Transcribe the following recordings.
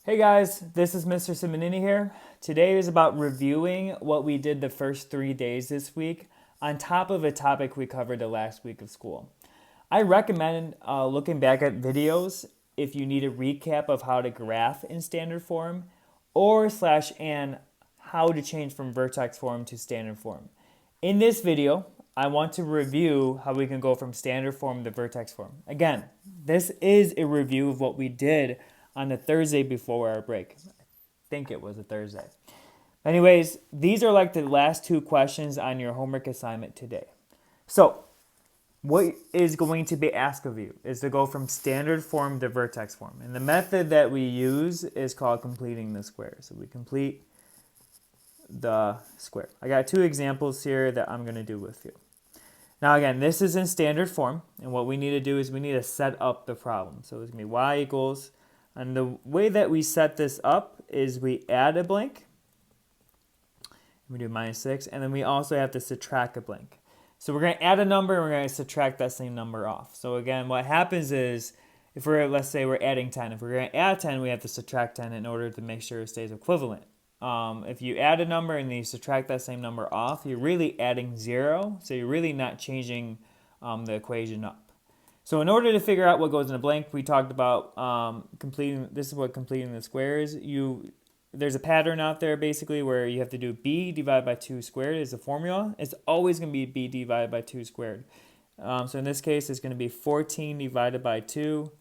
Hey guys, this is Mr. Simonini here. Today is about reviewing what we did the first 3 days this week on top of a topic we covered the last week of school. I recommend looking back at videos if you need a recap of how to graph in standard form or slash and how to change from vertex form to standard form. In this video, I want to review how we can go from standard form to vertex form. Again, this is a review of what we did on the Thursday before our break. I think it was a Thursday. Anyways, these are like the last two questions on your homework assignment today. So, what is going to be asked of you is to go from standard form to vertex form. And the method that we use is called completing the square. So we complete the square. I got two examples here that I'm going to do with you. Now again, this is in standard form, and what we need to do is we need to set up the problem. So it's going to be y equals, and the way that we set this up is we add a blank, we do minus 6, and then we also have to subtract a blank. So we're going to add a number, and we're going to subtract that same number off. So again, what happens is, let's say we're adding 10. If we're going to add 10, we have to subtract 10 in order to make sure it stays equivalent. If you add a number and then you subtract that same number off, you're really adding 0, so you're really not changing the equation up. So in order to figure out what goes in a blank, we talked about completing. This is what completing the square is. There's a pattern out there basically where you have to do b divided by 2 squared is the formula. It's always going to be b divided by 2 squared. So in this case, it's going to be 14 divided by 2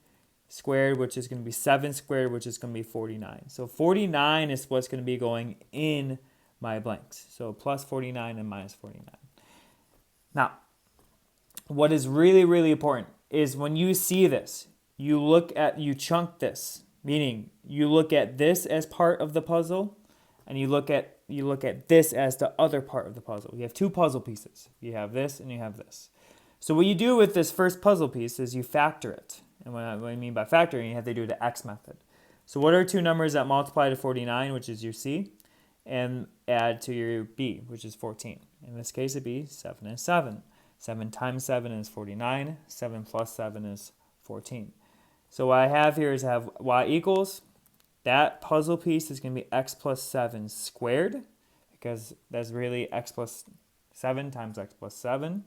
squared, which is going to be 7 squared, which is going to be 49. So 49 is what's going to be going in my blanks. So plus 49 and minus 49. Now, what is really, really important is when you see this, you chunk this, meaning you look at this as part of the puzzle, and you look at this as the other part of the puzzle. You have two puzzle pieces. You have this and you have this. So what you do with this first puzzle piece is you factor it. And what I mean by factoring, you have to do the x method. So what are two numbers that multiply to 49, which is your c, and add to your b, which is 14? In this case, it'd be 7 and 7. 7 times 7 is 49. 7 plus 7 is 14. So what I have here is I have y equals, that puzzle piece is going to be x plus 7 squared, because that's really x plus 7 times x plus 7.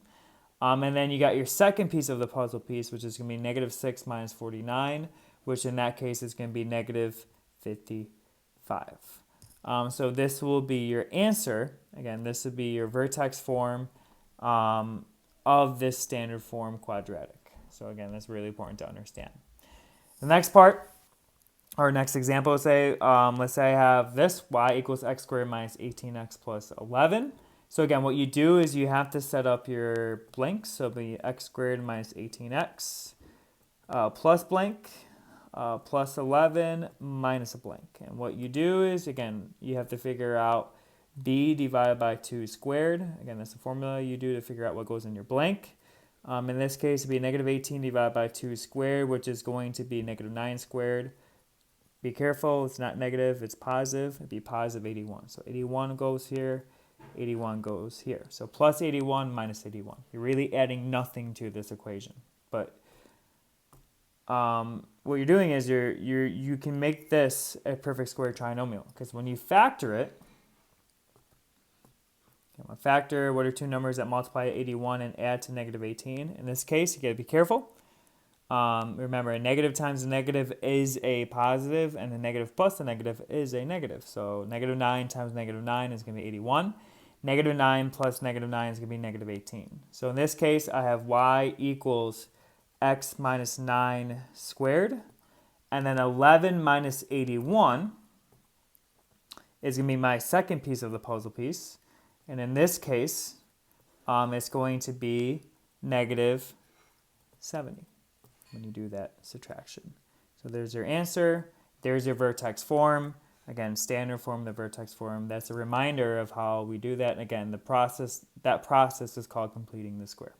And then you got your second piece of the puzzle piece, which is going to be negative 6 minus 49, which in that case is going to be negative 55. So this will be your answer. Again, this would be your vertex form of this standard form quadratic. So again, that's really important to understand. The next part, or next example, let's say I have this, y equals x squared minus 18x plus 11. So again, what you do is you have to set up your blanks. So it'll be x squared minus 18x plus blank plus 11 minus a blank. And what you do is, again, you have to figure out b divided by 2 squared. Again, that's the formula you do to figure out what goes in your blank. In this case, it'll be negative 18 divided by 2 squared, which is going to be negative 9 squared. Be careful, it's not negative, it's positive. It'd be positive 81. So 81 goes here. 81 goes here. So plus 81 minus 81. You're really adding nothing to this equation. But what you're doing is you can make this a perfect square trinomial, because when you factor it, factor what are two numbers that multiply 81 and add to negative 18. In this case, you got to be careful. Remember, a negative times a negative is a positive, and a negative plus a negative is a negative. So negative 9 times negative 9 is going to be 81. Negative 9 plus negative 9 is going to be negative 18. So in this case, I have y equals x minus 9 squared. And then 11 minus 81 is going to be my second piece of the puzzle piece. And in this case, it's going to be negative 70 when you do that subtraction. So there's your answer. There's your vertex form. Again, standard form, the vertex form. That's a reminder of how we do that. And again, that process is called completing the square.